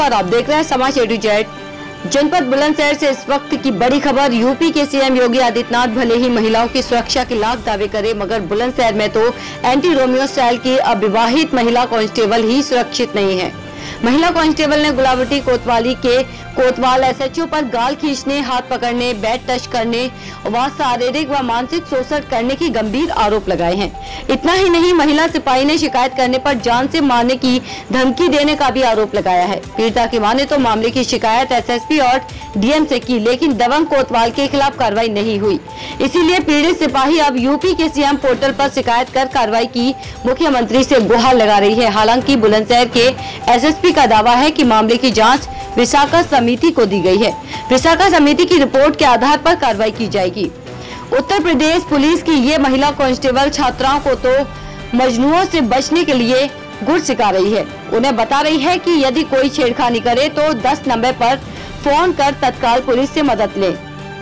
नमस्कार, आप देख रहे हैं समाज A to Z। जनपद बुलंदशहर से इस वक्त की बड़ी खबर। यूपी के सीएम योगी आदित्यनाथ भले ही महिलाओं की सुरक्षा के लाख दावे करे, मगर बुलंदशहर में तो एंटी रोमियो स्टाइल की अविवाहित महिला कांस्टेबल ही सुरक्षित नहीं है। महिला कांस्टेबल ने गुलावटी कोतवाली के कोतवाल SHO पर गाल खींचने, हाथ पकड़ने, बैट टच करने व शारीरिक व मानसिक शोषण करने की गंभीर आरोप लगाए हैं। इतना ही नहीं, महिला सिपाही ने शिकायत करने पर जान से मारने की धमकी देने का भी आरोप लगाया है। पीड़िता की माने तो मामले की शिकायत SSP और DM से की, लेकिन दबंग कोतवाल के खिलाफ कार्रवाई नहीं हुई। इसीलिए पीड़ित सिपाही अब यूपी के CM पोर्टल पर शिकायत कर कार्रवाई की मुख्यमंत्री से गुहार लगा रही है। हालांकि बुलंदशहर के SSP का दावा है कि मामले की जांच विशाखा समिति को दी गई है। विशाखा समिति की रिपोर्ट के आधार पर कार्रवाई की जाएगी। उत्तर प्रदेश पुलिस की ये महिला कांस्टेबल छात्राओं को तो मजनुओं से बचने के लिए गुर सिखा रही है। उन्हें बता रही है कि यदि कोई छेड़खानी करे तो 10 नंबर पर फोन कर तत्काल पुलिस से मदद ले,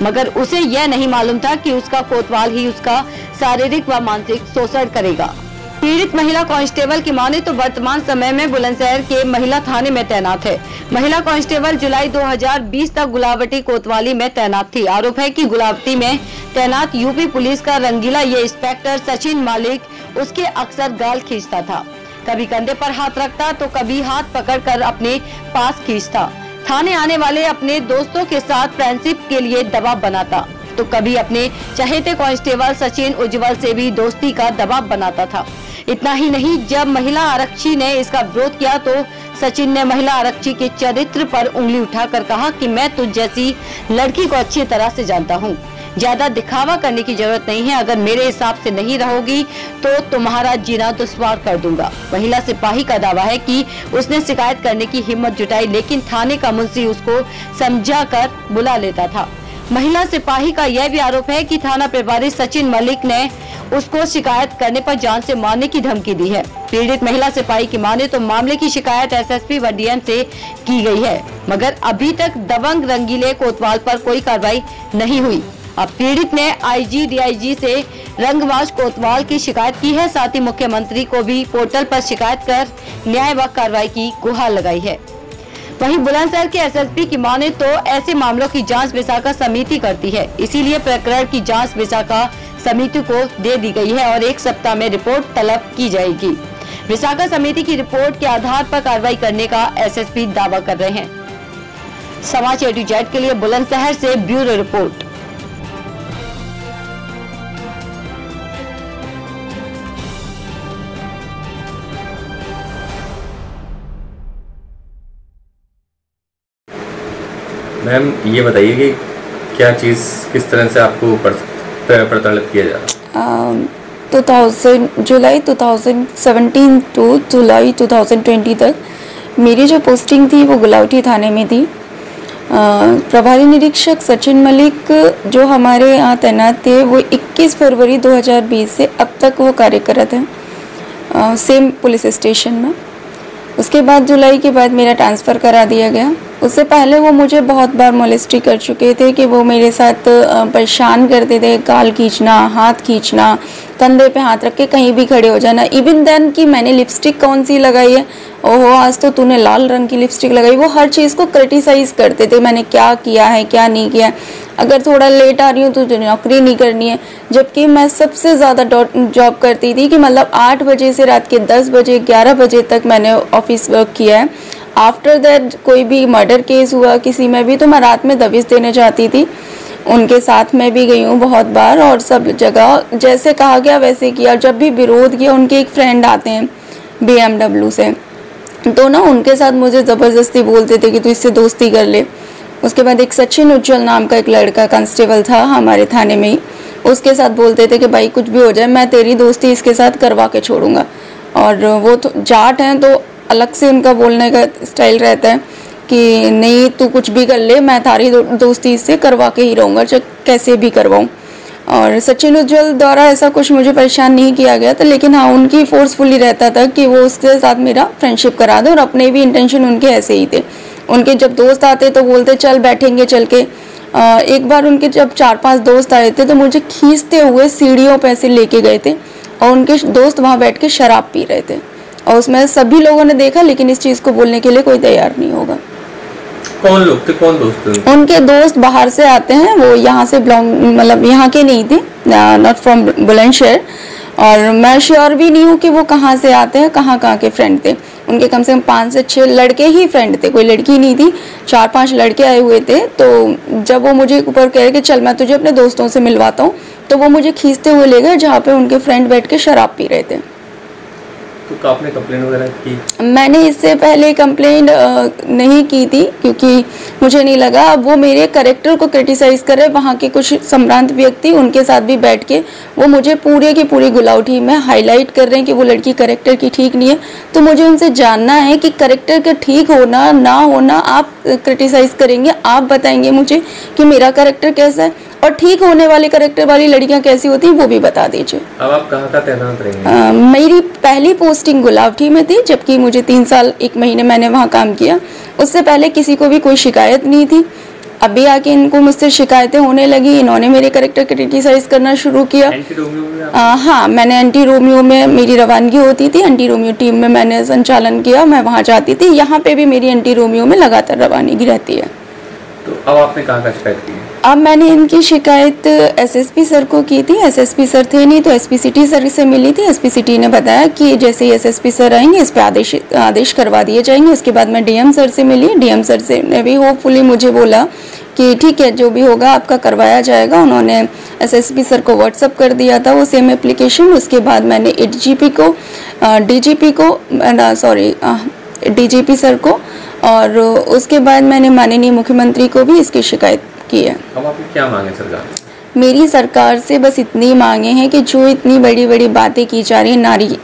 मगर उसे यह नहीं मालूम था कि उसका कोतवाल ही उसका शारीरिक व मानसिक शोषण करेगा। पीड़ित महिला कांस्टेबल की माने तो वर्तमान समय में बुलंदशहर के महिला थाने में तैनात है। महिला कांस्टेबल जुलाई 2020 तक गुलावटी कोतवाली में तैनात थी। आरोप है कि गुलावटी में तैनात यूपी पुलिस का रंगीला ये इंस्पेक्टर सचिन मलिक उसके अक्सर गाल खींचता था। कभी कंधे पर हाथ रखता तो कभी हाथ पकड़कर अपने पास खींचता। थाने आने वाले अपने दोस्तों के साथ फ्रेंडशिप के लिए दबाव बनाता, तो कभी अपने चहेते कांस्टेबल सचिन उज्जवल से भी दोस्ती का दबाव बनाता था। इतना ही नहीं, जब महिला आरक्षी ने इसका विरोध किया तो सचिन ने महिला आरक्षी के चरित्र पर उंगली उठाकर कहा कि मैं तुझ जैसी लड़की को अच्छी तरह से जानता हूँ, ज्यादा दिखावा करने की जरूरत नहीं है। अगर मेरे हिसाब से नहीं रहोगी तो तुम्हारा जीना दुश्वार कर दूंगा। महिला सिपाही का दावा है कि उसने शिकायत करने की हिम्मत जुटाई, लेकिन थाने का मुंशी उसको समझाकर बुला लेता था। महिला सिपाही का यह भी आरोप है कि थाना प्रभारी सचिन मलिक ने उसको शिकायत करने पर जान से मारने की धमकी दी है। पीड़ित महिला सिपाही की माने तो मामले की शिकायत SSP व DM से की गई है, मगर अभी तक दबंग रंगीले कोतवाल पर कोई कार्रवाई नहीं हुई। अब पीड़ित ने IG DIG से रंगबाज कोतवाल की शिकायत की है। साथ ही मुख्यमंत्री को भी पोर्टल पर शिकायत कर न्याय व कार्रवाई की गुहार लगाई है। वहीं बुलंदशहर के SSP की माने तो ऐसे मामलों की जांच विशाखा समिति करती है, इसीलिए प्रकरण की जांच विशाखा समिति को दे दी गई है और 1 सप्ताह में रिपोर्ट तलब की जाएगी। विशाखा समिति की रिपोर्ट के आधार पर कार्रवाई करने का SSP दावा कर रहे हैं। समाज A to Z के लिए बुलंदशहर से ब्यूरो रिपोर्ट। मैम, ये बताइए कि क्या चीज़ किस तरह से आपको प्रताड़ित किया जा रहा है? जुलाई 2017 टू जुलाई 2020 तक मेरी जो पोस्टिंग थी वो गुलावटी थाने में थी। प्रभारी निरीक्षक सचिन मलिक जो हमारे यहाँ तैनात थे वो 21 फरवरी 2020 से अब तक वो कार्यरत हैं सेम पुलिस स्टेशन में। उसके बाद जुलाई के बाद मेरा ट्रांसफ़र करा दिया गया। उससे पहले वो मुझे बहुत बार मोलेस्टी कर चुके थे कि वो मेरे साथ परेशान करते थे, गाल खींचना, हाथ खींचना, कंधे पे हाथ रख के कहीं भी खड़े हो जाना। इवन देन कि मैंने लिपस्टिक कौन सी लगाई है, ओहो आज तो तूने लाल रंग की लिपस्टिक लगाई, वो हर चीज़ को क्रिटिसाइज़ करते थे मैंने क्या किया है क्या नहीं किया। अगर थोड़ा लेट आ रही हूँ तो नौकरी नहीं करनी है, जबकि मैं सबसे ज़्यादा जॉब करती थी कि मतलब 8 बजे से रात के 10 बजे 11 बजे तक मैंने ऑफिस वर्क किया है। आफ्टर दैट कोई भी मर्डर केस हुआ किसी में भी तो मैं रात में दबिश देने जाती थी। उनके साथ मैं भी गई हूँ बहुत बार और सब जगह जैसे कहा गया वैसे किया। जब भी विरोध किया, उनके एक फ्रेंड आते हैं BMW से, तो ना उनके साथ मुझे ज़बरदस्ती बोलते थे कि तू इससे दोस्ती कर ले। उसके बाद एक सचिन उज्जवल नाम का एक लड़का कांस्टेबल था हमारे थाने में ही, उसके साथ बोलते थे कि भाई कुछ भी हो जाए मैं तेरी दोस्ती इसके साथ करवा के छोड़ूंगा। और वो तो जाट हैं तो अलग से उनका बोलने का स्टाइल रहता है कि नहीं तू कुछ भी कर ले, मैं तारी दोस्ती इससे करवा के ही रहूँगा, चाहे कैसे भी करवाऊँ। और सचिन उज्जवल द्वारा ऐसा कुछ मुझे परेशान नहीं किया गया था, लेकिन हाँ उनकी फोर्सफुली रहता था कि वो उसके साथ मेरा फ्रेंडशिप करा दे और अपने भी इंटेंशन उनके ऐसे ही थे। उनके जब दोस्त आते तो बोलते चल बैठेंगे चल के। एक बार उनके जब 4-5 दोस्त आए थे तो मुझे खींचते हुए सीढ़ियों पे ऐसे लेके गए थे और उनके दोस्त वहाँ बैठ के शराब पी रहे थे और उसमें सभी लोगों ने देखा, लेकिन इस चीज़ को बोलने के लिए कोई तैयार नहीं होगा। कौन लोग थे, कौन दोस्त थे? उनके दोस्त बाहर से आते हैं, वो यहाँ से बिलोंग मतलब यहाँ के नहीं थे, नॉट फ्रॉम बुलंदशहर, और मैं श्योर भी नहीं हूँ कि वो कहाँ से आते हैं, कहाँ के फ्रेंड थे। उनके कम से कम 5 से 6 लड़के ही फ्रेंड थे, कोई लड़की नहीं थी। 4-5 लड़के आए हुए थे। तो जब वो मुझे ऊपर कह रहे कि चल मैं तुझे अपने दोस्तों से मिलवाता हूँ, तो वो मुझे खींचते हुए ले गए जहाँ पे उनके फ्रेंड बैठ के शराब पी रहे थे। तो आपने कंप्लेंट वगैरह की? मैंने इससे पहले कंप्लेंट नहीं की थी, क्योंकि मुझे नहीं लगा। अब वो मेरे कैरेक्टर को क्रिटिसाइज़ कर रहे, वहाँ के कुछ संभ्रांत व्यक्ति उनके साथ भी बैठ के वो मुझे पूरे की पूरी गुलाउठी में हाईलाइट कर रहे हैं कि वो लड़की कैरेक्टर की ठीक नहीं है। तो मुझे उनसे जानना है कि कैरेक्टर का ठीक होना ना होना आप क्रिटिसाइज़ करेंगे, आप बताएंगे मुझे कि मेरा कैरेक्टर कैसा है, और ठीक होने वाले कैरेक्टर वाली लड़कियां कैसी होती हैं वो भी बता दीजिए। अब आप कहाँ तैनात रहेंगे? मेरी पहली पोस्टिंग गुलावटी में थी, जबकि मुझे 3 साल 1 महीने मैंने वहाँ काम किया। उससे पहले किसी को भी कोई शिकायत नहीं थी। अभी आके इनको मुझसे शिकायतें होने लगी, इन्होंने मेरे कैरेक्टर क्रिटिसाइज करना शुरू किया। हाँ, मैंने एंटी रोमियो में मेरी रवानगी होती थी, एंटी रोमियो टीम में मैंने संचालन किया, मैं वहाँ जाती थी। यहाँ पे भी मेरी एंटी रोमियो में लगातार रवानगी रहती है। तो अब आपने कहाँ का शिकायत की? अब मैंने इनकी शिकायत एसएसपी सर को की थी। एसएसपी सर थे नहीं तो एसपी सिटी सर से मिली थी। एसपी सिटी ने बताया कि जैसे ही एसएसपी सर आएंगे इस पे आदेश करवा दिए जाएंगे। उसके बाद मैं डीएम सर से मिली। डीएम सर से ने भी होपफुली मुझे बोला कि ठीक है, जो भी होगा आपका करवाया जाएगा। उन्होंने एसएसपी सर को व्हाट्सअप कर दिया था वो सेम एप्लीकेशन। उसके बाद मैंने डीजीपी सर को, और उसके बाद मैंने माननीय मुख्यमंत्री को भी इसकी शिकायत की है। अब आपकी क्या मांग है सरकार? मेरी सरकार से बस इतनी मांगे हैं कि जो इतनी बड़ी बड़ी बातें की जा रही है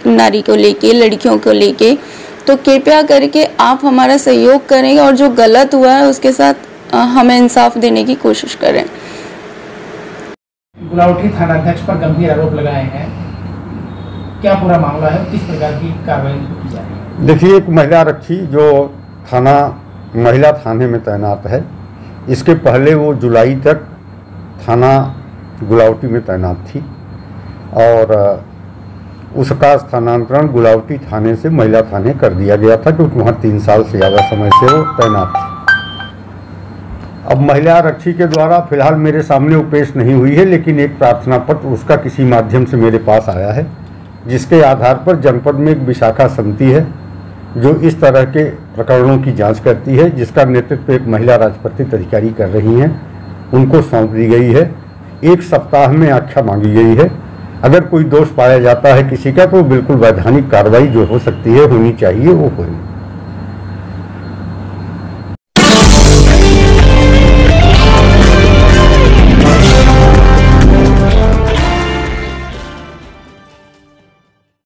नारी को लेके, लड़कियों को लेके, तो कृपया करके आप हमारा सहयोग करें और जो गलत हुआ है उसके साथ हमें इंसाफ देने की कोशिश करें। गुलावटी थानाध्यक्ष पर गंभीर आरोप लगाए हैं, क्या पूरा मामला है, किस प्रकार की कार्रवाई की जा रही है? देखिए, एक महिला आरक्षी जो महिला थाने में तैनात है, इसके पहले वो जुलाई तक थाना गुलावटी में तैनात थी और उसका स्थानांतरण गुलावटी थाने से महिला थाने कर दिया गया था, क्योंकि वहाँ 3 साल से ज़्यादा समय से वो तैनात थी। अब महिला आरक्षी के द्वारा फिलहाल मेरे सामने वो पेश नहीं हुई है, लेकिन एक प्रार्थना पत्र उसका किसी माध्यम से मेरे पास आया है, जिसके आधार पर जनपद में एक विशाखा समिति है जो इस तरह के प्रकरणों की जांच करती है, जिसका नेतृत्व एक महिला राजपत्रित अधिकारी कर रही हैं। उनको सौंप दी गई है। 1 सप्ताह में आख्या मांगी गई है। अगर कोई दोष पाया जाता है किसी का, तो बिल्कुल वैधानिक कार्रवाई जो हो सकती है होनी चाहिए वो होगी।